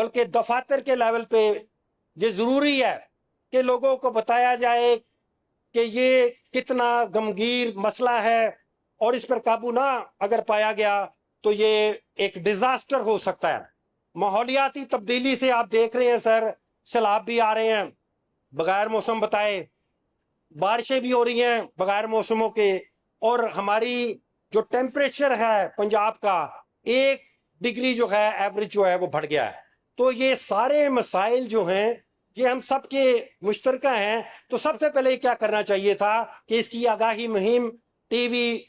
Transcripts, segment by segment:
بلکہ دفاتر کے لیول پہ یہ ضروری ہے کہ لوگوں کو بتایا جائے کہ یہ کتنا غمگین مسئلہ ہے، اور اس پر قابو نہ اگر پایا گیا تو یہ ایک ڈیزاسٹر ہو سکتا ہے۔ ماحولیاتی تبدیلی سے آپ دیکھ رہے ہیں سر، سیلاب بھی آ رہے ہیں بغیر موسم بتائے، بارشیں بھی ہو رہی ہیں بغیر موسموں کے، اور ہماری جو ٹیمپریچر ہے پنجاب کا 1 ڈگری جو ہے ایوریج جو ہے وہ بڑھ گیا ہے۔ تو یہ سارے مسائل جو ہیں یہ ہم سب کے مشترکہ ہیں۔ تو سب سے پہلے کیا کرنا چاہیے تھا کہ اس کی آگاہی مہم ٹی وی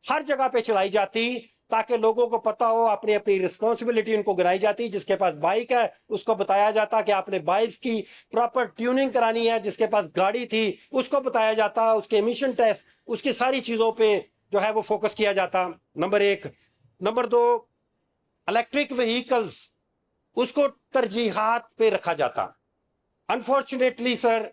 ہر جگہ پہ چلائی جاتی، تاکہ لوگوں کو پتا ہو، اپنی اپنی رسپانسبلٹی ان کو گرائی جاتی۔ جس کے پاس بائک ہے اس کو بتایا جاتا کہ آپ نے بائک کی پراپر ٹیوننگ کرانی ہے، جس کے پاس گاڑی تھی اس کو بتایا جاتا، اس کے ایمیشن ٹیسٹ، اس کی ساری چیزوں پہ جو ہے وہ فوکس کیا جاتا، نمبر 1۔ نمبر 2، الیکٹرک وہیکلز اس کو ترجیحات پہ رکھا جاتا۔ انفارچونیٹلی سر،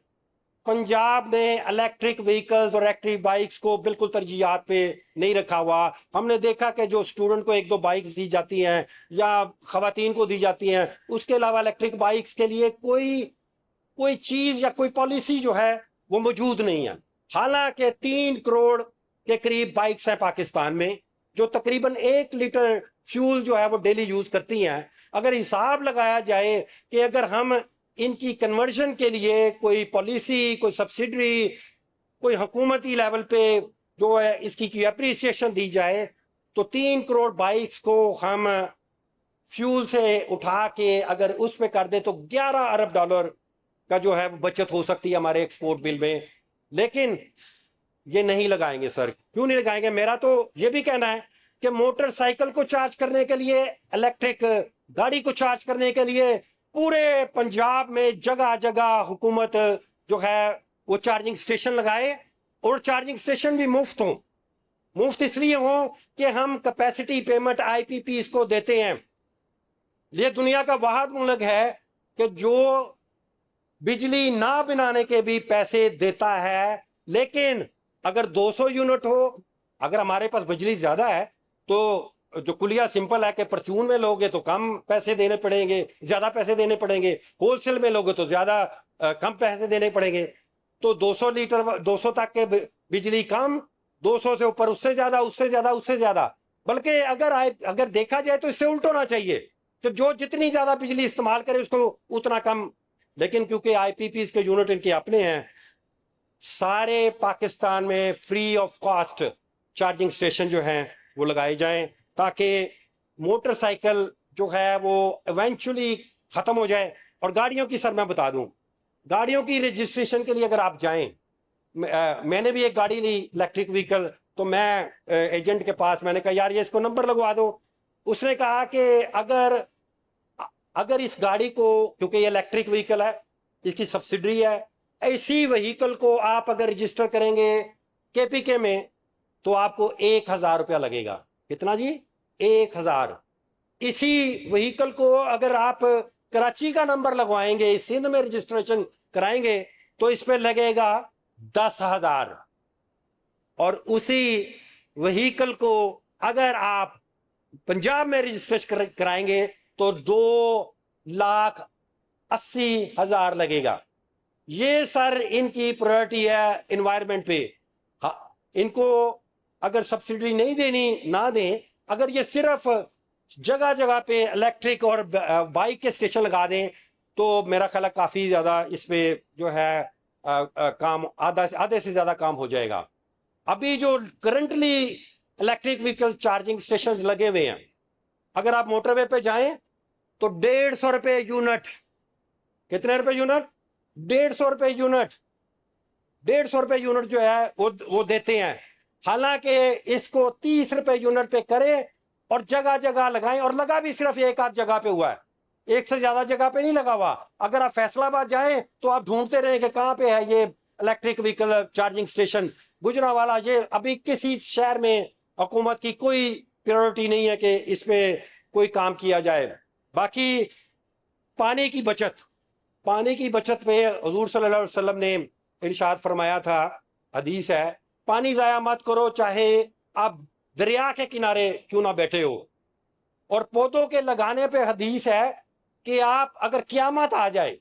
پنجاب نے الیکٹرک وہیکلز اور الیکٹرک بائکس کو بالکل ترجیحات پہ نہیں رکھا ہوا۔ ہم نے دیکھا کہ جو اسٹوڈنٹ کو 1-2 بائکس دی جاتی ہیں یا خواتین کو دی جاتی ہیں، اس کے علاوہ الیکٹرک بائکس کے لیے کوئی چیز یا کوئی پالیسی جو ہے وہ موجود نہیں ہے۔ حالانکہ 3 کروڑ کے قریب بائکس ہیں پاکستان میں، جو تقریباً 1 لیٹر فیول جو ہے وہ ڈیلی یوز کرتی ہیں۔ اگر حساب لگایا جائے کہ اگر ہم ان کی کنورژن کے لیے کوئی پالیسی، کوئی سبسڈری، کوئی حکومتی لیول پہ جو ہے اس کی اپریسیشن دی جائے، تو 3 کروڑ بائکس کو ہم فیول سے اٹھا کے اگر اس پہ کر دیں تو 11 ارب ڈالر کا جو ہے بچت ہو سکتی ہے ہمارے ایکسپورٹ بل میں۔ لیکن یہ نہیں لگائیں گے سر۔ کیوں نہیں لگائیں گے؟ میرا تو یہ بھی کہنا ہے کہ موٹر سائیکل کو چارج کرنے کے لیے، الیکٹرک گاڑی کو چارج کرنے کے لیے پورے پنجاب میں جگہ جگہ حکومت جو ہے وہ چارجنگ سٹیشن لگائے، اور چارجنگ سٹیشن بھی مفت ہوں۔ مفت اس لیے ہوں کہ ہم کیپیسٹی پیمنٹ IPPs کو دیتے ہیں۔ یہ دنیا کا واحد ملک ہے کہ جو بجلی نہ بنانے کے بھی پیسے دیتا ہے، لیکن اگر 200 یونٹ ہو، اگر ہمارے پاس بجلی زیادہ ہے تو جو کلیہ سمپل ہے کہ پرچون میں لوگے تو کم پیسے دینے پڑیں گے، زیادہ پیسے دینے پڑیں گے، ہول سیل میں لوگے تو زیادہ کم پیسے دینے پڑیں گے۔ تو 200 تک کے بجلی کم، 200 سے اوپر اس سے زیادہ، اس سے زیادہ، اس سے زیادہ۔ بلکہ اگر دیکھا جائے تو اس سے الٹ ہونا چاہیے کہ جو جتنی زیادہ بجلی استعمال کرے اس کو اتنا کم۔ لیکن کیونکہ IPPs کے یونٹ ان کے اپنے ہیں، سارے پاکستان میں free of cost charging station جو ہیں وہ لگائے جائیں، تاکہ موٹر سائیکل جو ہے وہ ایونچولی ختم ہو جائے۔ اور گاڑیوں کی سر میں بتا دوں، گاڑیوں کی رجسٹریشن کے لیے اگر آپ جائیں، میں نے بھی ایک گاڑی لی الیکٹرک وہیکل، تو میں ایجنٹ کے پاس میں نے کہا یار یہ اس کو نمبر لگوا دو۔ اس نے کہا کہ اگر اس گاڑی کو، کیونکہ یہ الیکٹرک وہیکل ہے، اس کی سبسڈری ہے، ایسی وہیکل کو آپ اگر رجسٹر کریں گے KPK میں تو آپ کو 1000 روپیہ لگے گا۔ کتنا جی؟ 1000۔ اسی وہیکل کو اگر آپ کراچی کا نمبر لگوائیں گے، سندھ میں رجسٹریشن کرائیں گے تو اس پہ لگے گا 10,000۔ اور اسی وہیکل کو اگر آپ پنجاب میں رجسٹریشن کرائیں گے تو 2,80,000 لگے گا۔ یہ سر ان کی پرائرٹی ہے انوائرمنٹ پہ۔ ان کو اگر سبسڈی نہیں دینی، نہ دیں، اگر یہ صرف جگہ جگہ پہ الیکٹرک اور بائک کے سٹیشن لگا دیں تو میرا خیال ہے کافی زیادہ اس پہ جو ہے کام آدھے سے زیادہ کام ہو جائے گا۔ ابھی جو currently electric vehicle charging station لگے ہوئے ہیں، اگر آپ موٹر وے پہ جائیں تو 150 روپے یونٹ۔ کتنے روپے یونٹ؟ 150 روپے یونٹ۔ 150 روپے یونٹ جو ہے وہ دیتے ہیں۔ حالانکہ اس کو 30 روپے یونٹ پہ کریں اور جگہ جگہ لگائیں، اور لگا بھی صرف 1 جگہ پہ ہوا ہے، 1 سے زیادہ جگہ پہ نہیں لگا ہوا۔ اگر آپ فیصل آباد جائیں تو آپ ڈھونڈتے رہیں کہ کہاں پہ ہے یہ electric vehicle charging station. Gujranwala, یہ ابھی کسی شہر میں حکومت کی کوئی پریورٹی نہیں ہے کہ اس پہ کوئی کام کیا جائے۔ باقی پانی کی بچت پہ حضور صلی اللہ علیہ وسلم نے ارشاد فرمایا تھا، حدیث ہے، پانی ضائع مت کرو چاہے آپ دریا کے کنارے کیوں نہ بیٹھے ہو۔ اور پودوں کے لگانے پہ حدیث ہے کہ آپ اگر قیامت آ جائے،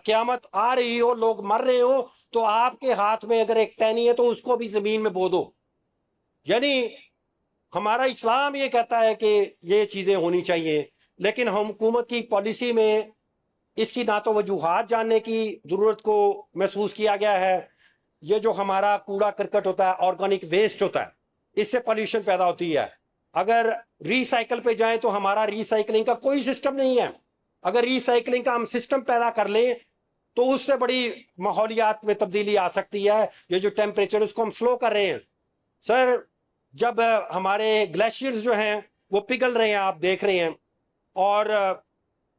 قیامت آ رہی ہو، لوگ مر رہے ہو، تو آپ کے ہاتھ میں اگر ایک ٹہنی ہے تو اس کو بھی زمین میں بو دو. یعنی ہمارا اسلام یہ کہتا ہے کہ یہ چیزیں ہونی چاہیے، لیکن ہم حکومت کی پالیسی میں اس کی نہ تو وجوہات جاننے کی ضرورت کو محسوس کیا گیا ہے. یہ جو ہمارا کوڑا کرکٹ ہوتا ہے، آرگینک ویسٹ ہوتا ہے، اس سے پولیوشن پیدا ہوتی ہے. اگر ری سائیکل پہ جائیں تو ہمارا ری سائیکلنگ کا کوئی سسٹم نہیں ہے. اگر ری سائیکلنگ کا ہم سسٹم پیدا کر لیں تو اس سے بڑی ماحولیات میں تبدیلی آ سکتی ہے. یہ جو ٹیمپریچر اس کو ہم سلو کر رہے ہیں سر، جب ہمارے گلیشیئرز جو ہیں وہ پگھل رہے ہیں، آپ دیکھ رہے ہیں، اور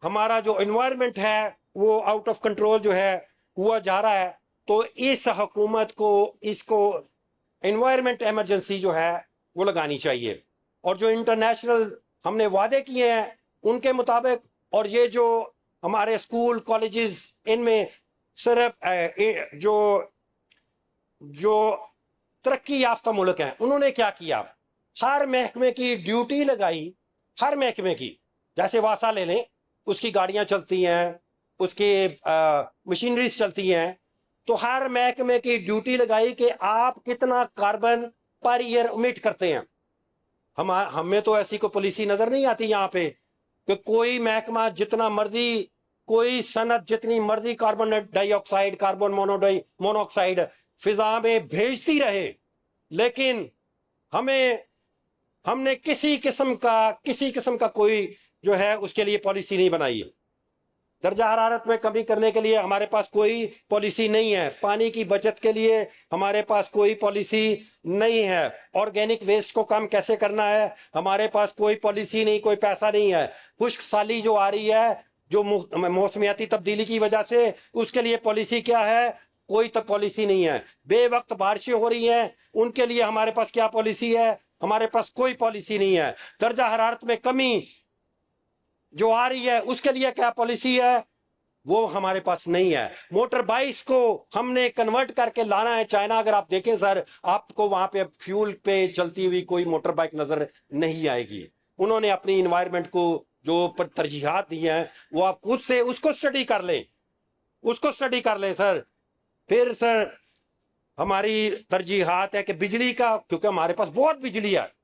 ہمارا جو انوائرمنٹ ہے وہ آؤٹ آف کنٹرول جو ہے ہوا جا رہا ہے، تو اس حکومت کو اس کو انوائرمنٹ ایمرجنسی جو ہے وہ لگانی چاہیے. اور جو انٹرنیشنل ہم نے وعدے کیے ہیں ان کے مطابق، اور یہ جو ہمارے اسکول کالجز ان میں صرف جو ترقی یافتہ ملک ہیں انہوں نے کیا کیا، ہر محکمے کی ڈیوٹی لگائی، ہر محکمے کی. جیسے واسا لے لیں، اس کی گاڑیاں چلتی ہیں، اس کی مشینریز چلتی ہیں، تو ہر محکمے کی ڈیوٹی لگائی کہ آپ کتنا کاربن پر ایئر امٹ کرتے ہیں. ہمیں تو ایسی کوئی پالیسی نظر نہیں آتی یہاں پہ کہ کوئی محکمہ جتنا مرضی، کوئی صنعت جتنی مرضی کاربن ڈائی آکسائڈ، کاربن مونو آکسائڈ فضا میں بھیجتی رہے، لیکن ہم نے کسی قسم کا کوئی جو ہے اس کے لیے پالیسی نہیں بنائی. درجہ حرارت میں کمی کرنے کے لیے ہمارے پاس کوئی پالیسی نہیں ہے. پانی کی بچت کے لیے ہمارے پاس کوئی پالیسی نہیں ہے. آرگینک ویسٹ کو کم کیسے کرنا ہے، ہمارے پاس کوئی پالیسی نہیں، کوئی پیسہ نہیں ہے. خشک سالی جو آ رہی ہے جو موسمیاتی تبدیلی کی وجہ سے، اس کے لیے پالیسی کیا ہے؟ کوئی تو پالیسی نہیں ہے. بے وقت بارشیں ہو رہی ہیں، ان کے لیے ہمارے پاس کیا پالیسی ہے؟ ہمارے پاس کوئی پالیسی نہیں ہے. درجہ حرارت میں کمی جو آ رہی ہے اس کے لیے کیا پالیسی ہے؟ وہ ہمارے پاس نہیں ہے. موٹر بائکس کو ہم نے کنورٹ کر کے لانا ہے چائنا. اگر آپ دیکھیں سر، آپ کو وہاں پہ فیول پہ چلتی ہوئی کوئی موٹر بائک نظر نہیں آئے گی. انہوں نے اپنی انوائرمنٹ کو جو ترجیحات دی ہیں وہ آپ خود سے اس کو سٹڈی کر لیں، سر. پھر سر ہماری ترجیحات ہے کہ بجلی کا، کیونکہ ہمارے پاس بہت بجلی ہے،